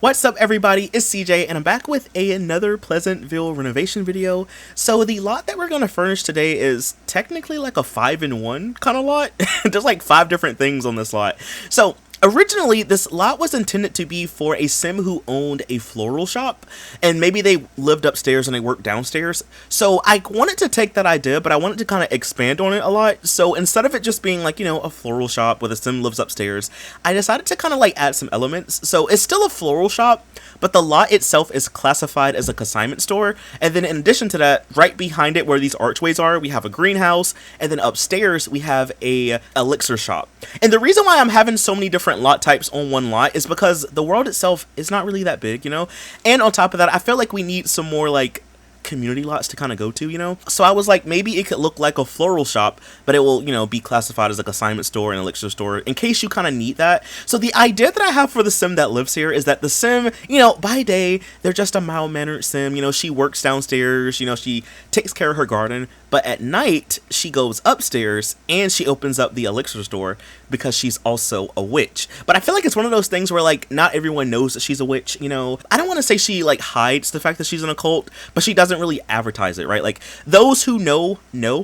What's up everybody, it's CJ and I'm back with another Pleasantville renovation video. So the lot that we're going to furnish today is technically like a 5-in-1 kind of lot. There's like 5 different things on this lot. So originally this lot was intended to be for a sim who owned a floral shop, and maybe they lived upstairs and they worked downstairs. So I wanted to take that idea, but I wanted to kind of expand on it a lot. So instead of it just being like, you know, a floral shop where the sim lives upstairs, I decided to kind of like add some elements. So it's still a floral shop, but the lot itself is classified as a consignment store. And then in addition to that, right behind it where these archways are, we have a greenhouse, and then upstairs we have a elixir shop. And the reason why I'm having so many different lot types on one lot is because the world itself is not really that big, you know. And on top of that, I feel like we need some more like community lots to kind of go to, you know. So I was like, maybe it could look like a floral shop, but it will, you know, be classified as like a consignment store and elixir store in case you kind of need that. So the idea that I have for the sim that lives here is that the sim, you know, by day they're just a mild-mannered sim, you know. She works downstairs, you know, she takes care of her garden, but at night she goes upstairs and she opens up the elixir store because she's also a witch. But I feel like it's one of those things where like not everyone knows that she's a witch, you know. I don't want to say she like hides the fact that she's an occult, but she doesn't really advertise it, right? Like those who know,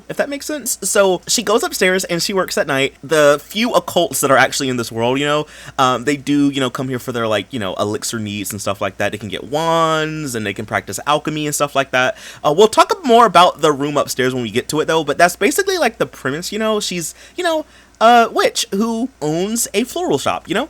if that makes sense. So she goes upstairs and she works at night. The few occults that are actually in this world, you know, they do, you know, come here for their like, you know, elixir needs and stuff like that. They can get wands and they can practice alchemy and stuff like that. We'll talk more about the room upstairs when we get to it though, but that's basically like the premise, you know. She's, you know, witch who owns a floral shop, you know.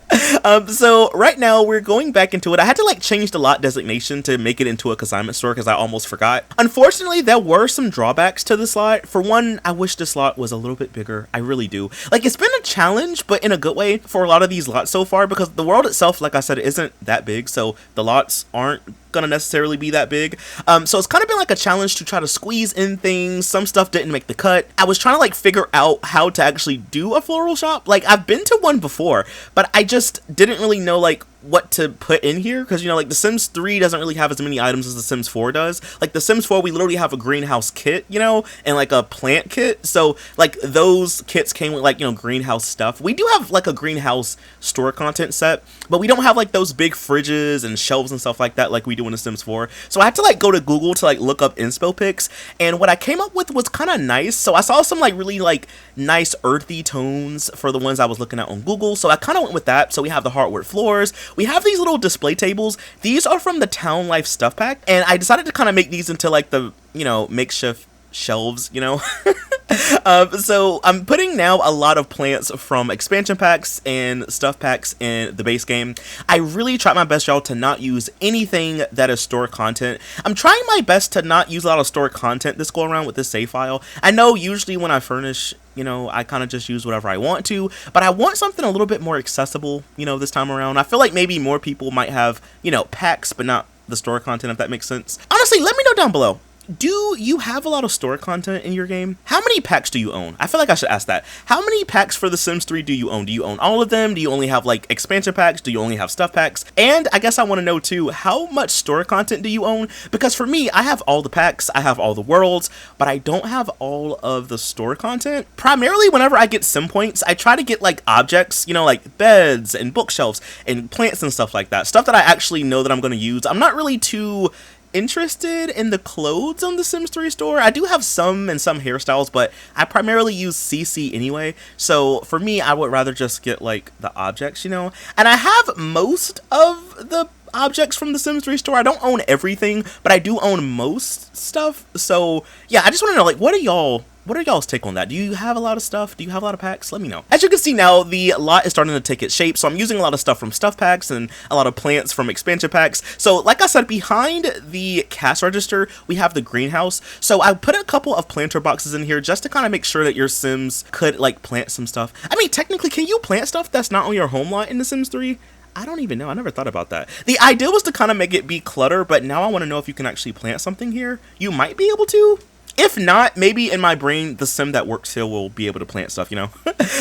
So right now we're going back into it. I had to like change the lot designation to make it into a consignment store because I almost forgot. Unfortunately, there were some drawbacks to this lot. For one, I wish this lot was a little bit bigger. I really do. Like, it's been a challenge, but in a good way for a lot of these lots so far, because the world itself, like I said, isn't that big, so the lots aren't gonna necessarily be that big. So it's kind of been like a challenge to try to squeeze in things. Some stuff didn't make the cut. I was trying to like figure out how to actually do a floral shop. Like, I've been to one before, but I just didn't really know like what to put in here, because, you know, like the Sims 3 doesn't really have as many items as the Sims 4 does. Like the Sims 4, we literally have a greenhouse kit, you know, and like a plant kit. So like those kits came with like, you know, greenhouse stuff. We do have like a greenhouse store content set, but we don't have like those big fridges and shelves and stuff like that like we do in the Sims 4. So I had to like go to Google to like look up inspo pics, and what I came up with was kind of nice. So I saw some like really like nice earthy tones for the ones I was looking at on Google, so I kind of went with that. So we have the hardwood floors. We have these little display tables. These are from the Town Life stuff pack, and I decided to kind of make these into like the, you know, makeshift shelves, you know. So I'm putting now a lot of plants from expansion packs and stuff packs in the base game. I really tried my best, y'all, to not use anything that is store content. I'm trying my best to not use a lot of store content this go around with this save file. I know usually when I furnish, you know, I kind of just use whatever I want to, but I want something a little bit more accessible, you know, this time around. I feel like maybe more people might have, you know, packs, but not the store content, if that makes sense. Honestly, let me know down below. Do you have a lot of store content in your game? How many packs do you own? I feel like I should ask that. How many packs for The Sims 3 do you own? Do you own all of them? Do you only have like expansion packs? Do you only have stuff packs? And I guess I want to know too, how much store content do you own? Because for me, I have all the packs, I have all the worlds, but I don't have all of the store content. Primarily whenever I get sim points, I try to get like objects, you know, like beds and bookshelves and plants and stuff like that. Stuff that I actually know that I'm going to use. I'm not really too interested in the clothes on the Sims 3 store. I do have some and some hairstyles, but I primarily use CC anyway. So for me, I would rather just get like the objects, you know. And I have most of the objects from the Sims 3 store. I don't own everything, but I do own most stuff. So yeah, I just want to know, like, what are y'all's take on that? Do you have a lot of stuff? Do you have a lot of packs? Let me know. As you can see now, the lot is starting to take its shape, so I'm using a lot of stuff from stuff packs and a lot of plants from expansion packs. So like I said, behind the cash register, we have the greenhouse. So I put a couple of planter boxes in here just to kind of make sure that your Sims could like plant some stuff. I mean, technically, can you plant stuff that's not on your home lot in the Sims 3? I don't even know. I never thought about that. The idea was to kind of make it be clutter, but now I want to know if you can actually plant something here. You might be able to. If not, maybe in my brain, the sim that works here will be able to plant stuff, you know?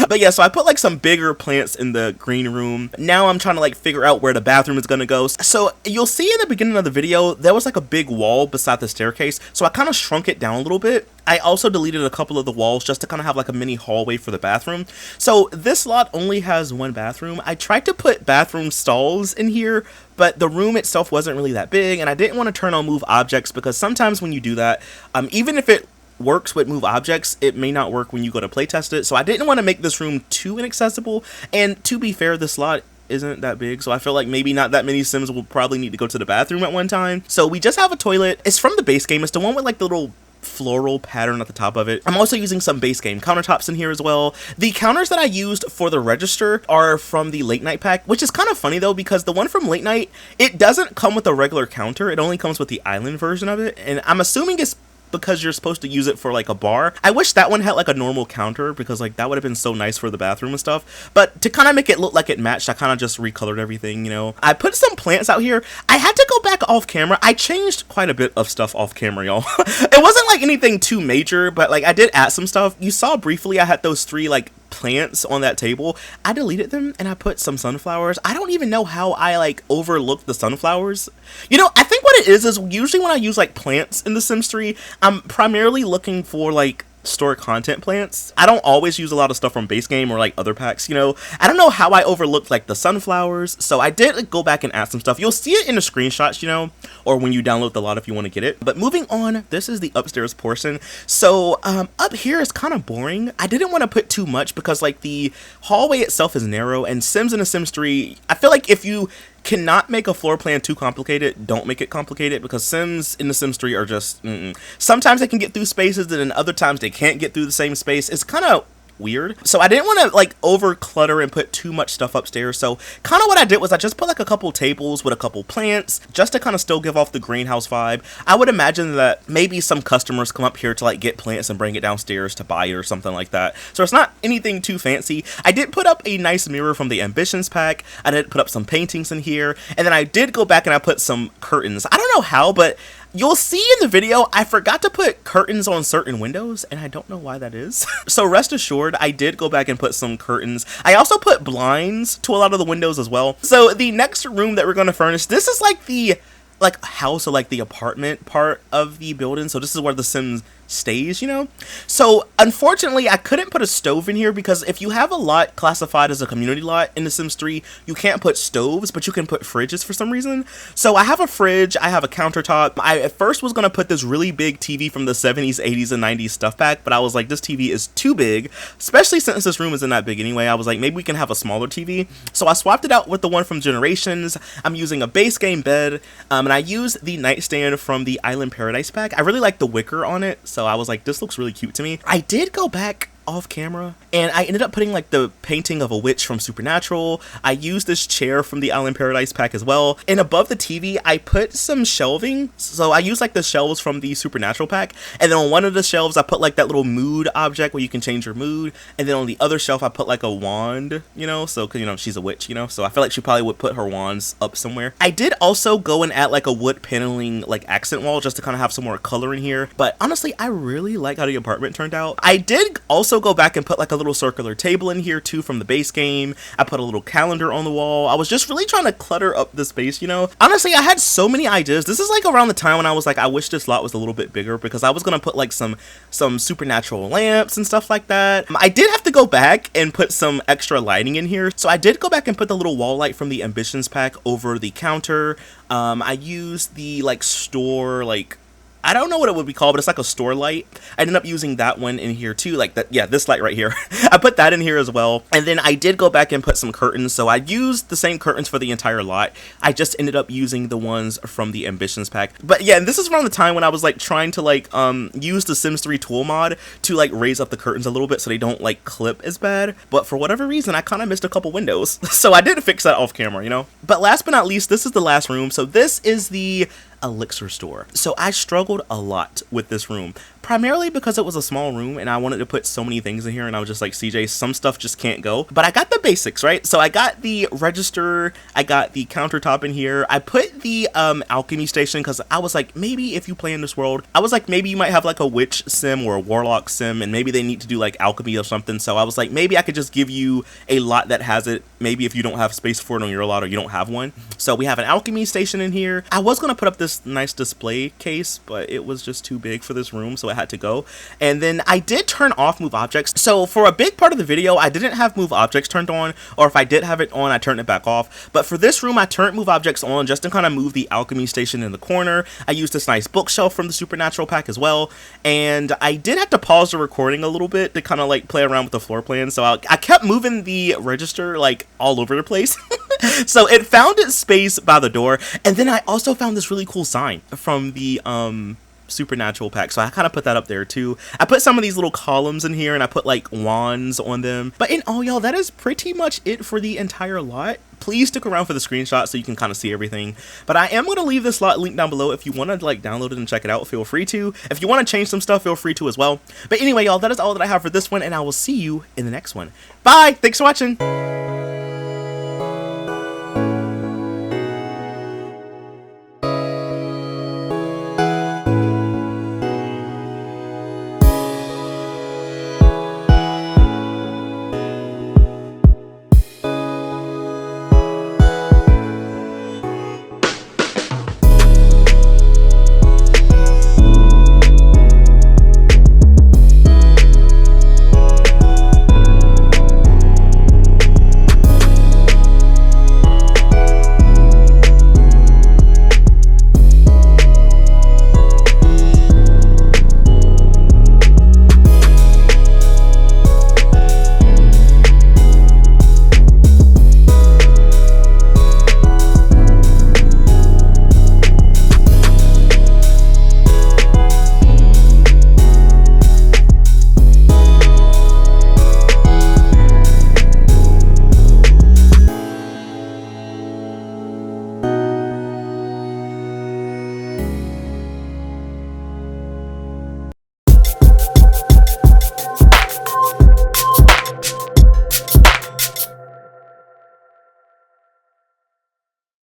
But yeah, so I put like some bigger plants in the green room. Now I'm trying to like figure out where the bathroom is gonna go. So you'll see in the beginning of the video, there was like a big wall beside the staircase. So I kind of shrunk it down a little bit. I also deleted a couple of the walls just to kind of have like a mini hallway for the bathroom. So this lot only has one bathroom. I tried to put bathroom stalls in here, but the room itself wasn't really that big, and I didn't want to turn on move objects because sometimes when you do that, even if it works with move objects, it may not work when you go to playtest it. So I didn't want to make this room too inaccessible, and to be fair, this lot isn't that big, so I feel like maybe not that many Sims will probably need to go to the bathroom at one time. So we just have a toilet. It's from the base game. It's the one with like the little floral pattern at the top of it. I'm also using some base game countertops in here as well. The counters that I used for the register are from the late night pack, which is kind of funny though, because the one from late night, it doesn't come with a regular counter. It only comes with the island version of it, and I'm assuming it's because you're supposed to use it for like a bar. I wish that one had like a normal counter, because like that would have been so nice for the bathroom and stuff. But to kind of make it look like it matched, I kind of just recolored everything, you know. I put some plants out here. I had to go back off camera. I changed quite a bit of stuff off camera, y'all. It wasn't like anything too major, but like I did add some stuff. You saw briefly I had those 3 like plants on that table. I deleted them and I put some sunflowers. I don't even know how I like overlooked the sunflowers. You know, I think what it is usually when I use like plants in the Sims 3, I'm primarily looking for like store content plants. I don't always use a lot of stuff from base game or like other packs, you know. I don't know how I overlooked like the sunflowers, so I did like, go back and add some stuff. You'll see it in the screenshots, you know, or when you download the lot if you want to get it. But moving on, this is the upstairs portion. So up here is kind of boring. I didn't want to put too much because like the hallway itself is narrow, and Sims in a Sims 3, I feel like if you cannot make a floor plan too complicated, don't make it complicated, because Sims in the Sims 3 are just sometimes they can get through spaces and then other times they can't get through the same space. It's kind of weird. So I didn't want to like over clutter and put too much stuff upstairs. So kind of what I did was I just put like a couple tables with a couple plants just to kind of still give off the greenhouse vibe. I would imagine that maybe some customers come up here to like get plants and bring it downstairs to buy it or something like that. So it's not anything too fancy. I did put up a nice mirror from the Ambitions pack. I did put up some paintings in here, and then I did go back and I put some curtains. I don't know how, but you'll see in the video, I forgot to put curtains on certain windows, and I don't know why that is. So rest assured, I did go back and put some curtains. I also put blinds to a lot of the windows as well. So the next room that we're going to furnish, this is like the house or like the apartment part of the building. So this is where the Sims stays, you know. So unfortunately I couldn't put a stove in here, because if you have a lot classified as a community lot in the Sims 3, you can't put stoves, but you can put fridges for some reason. So I have a fridge, I have a countertop. I at first was gonna put this really big TV from the 70s, 80s, and 90s stuff pack, but I was like, this TV is too big, especially since this room isn't that big anyway. I was like, maybe we can have a smaller TV. So I swapped it out with the one from Generations. I'm using a base game bed, and I used the nightstand from the Island Paradise pack. I really like the wicker on it, so I was like, this looks really cute to me. I did go back off camera and I ended up putting like the painting of a witch from Supernatural. I used this chair from the Island Paradise pack as well, and above the TV I put some shelving. So I used like the shelves from the Supernatural pack, and then on one of the shelves I put like that little mood object where you can change your mood, and then on the other shelf I put like a wand, you know, so because you know she's a witch, you know, so I feel like she probably would put her wands up somewhere. I did also go and add like a wood paneling like accent wall just to kind of have some more color in here, but honestly I really like how the apartment turned out. I did also go back and put like a little circular table in here too from the base game. I put a little calendar on the wall. I was just really trying to clutter up the space, you know. Honestly, I had so many ideas. This is like around the time when I was like, I wish this lot was a little bit bigger, because I was gonna put like some supernatural lamps and stuff like that. I did have to go back and put some extra lighting in here, so I did go back and put the little wall light from the Ambitions pack over the counter. I used the like store, like I don't know what it would be called, but it's like a store light. I ended up using that one in here too, like that, yeah, this light right here. I put that in here as well. And then I did go back and put some curtains, so I used the same curtains for the entire lot. I just ended up using the ones from the Ambitions pack. But yeah, and this is around the time when I was like trying to like use the Sims 3 tool mod to like raise up the curtains a little bit so they don't like clip as bad. But for whatever reason, I kind of missed a couple windows. So I did fix that off camera, you know. But last but not least, this is the last room. So this is the elixir store. So I struggled a lot with this room, primarily because it was a small room and I wanted to put so many things in here, and I was just like, CJ, some stuff just can't go. But I got the basics, right? So I got the register, I got the countertop in here, I put the alchemy station, because I was like, maybe if you play in this world, I was like, maybe you might have like a witch sim or a warlock sim, and maybe they need to do like alchemy or something. So I was like, maybe I could just give you a lot that has it, maybe if you don't have space for it on your lot or you don't have one. So we have an alchemy station in here. I was gonna put up this this nice display case, but it was just too big for this room, so it had to go. And then I did turn off move objects. So for a big part of the video, I didn't have move objects turned on, or if I did have it on, I turned it back off. But for this room, I turned move objects on just to kind of move the alchemy station in the corner. I used this nice bookshelf from the Supernatural pack as well. And I did have to pause the recording a little bit to kind of like play around with the floor plan. So I kept moving the register like all over the place. So it found its space by the door. And then I also found this really cool sign from the Supernatural pack, so I kind of put that up there too. I put some of these little columns in here and I put like wands on them. But in all, y'all, that is pretty much it for the entire lot. Please stick around for the screenshot so you can kind of see everything. But I am going to leave this lot linked down below. If you want to like download it and check it out, feel free to. If you want to change some stuff, feel free to as well. But anyway, y'all, that is all that I have for this one, and I will see you in the next one. Bye! Thanks for watching!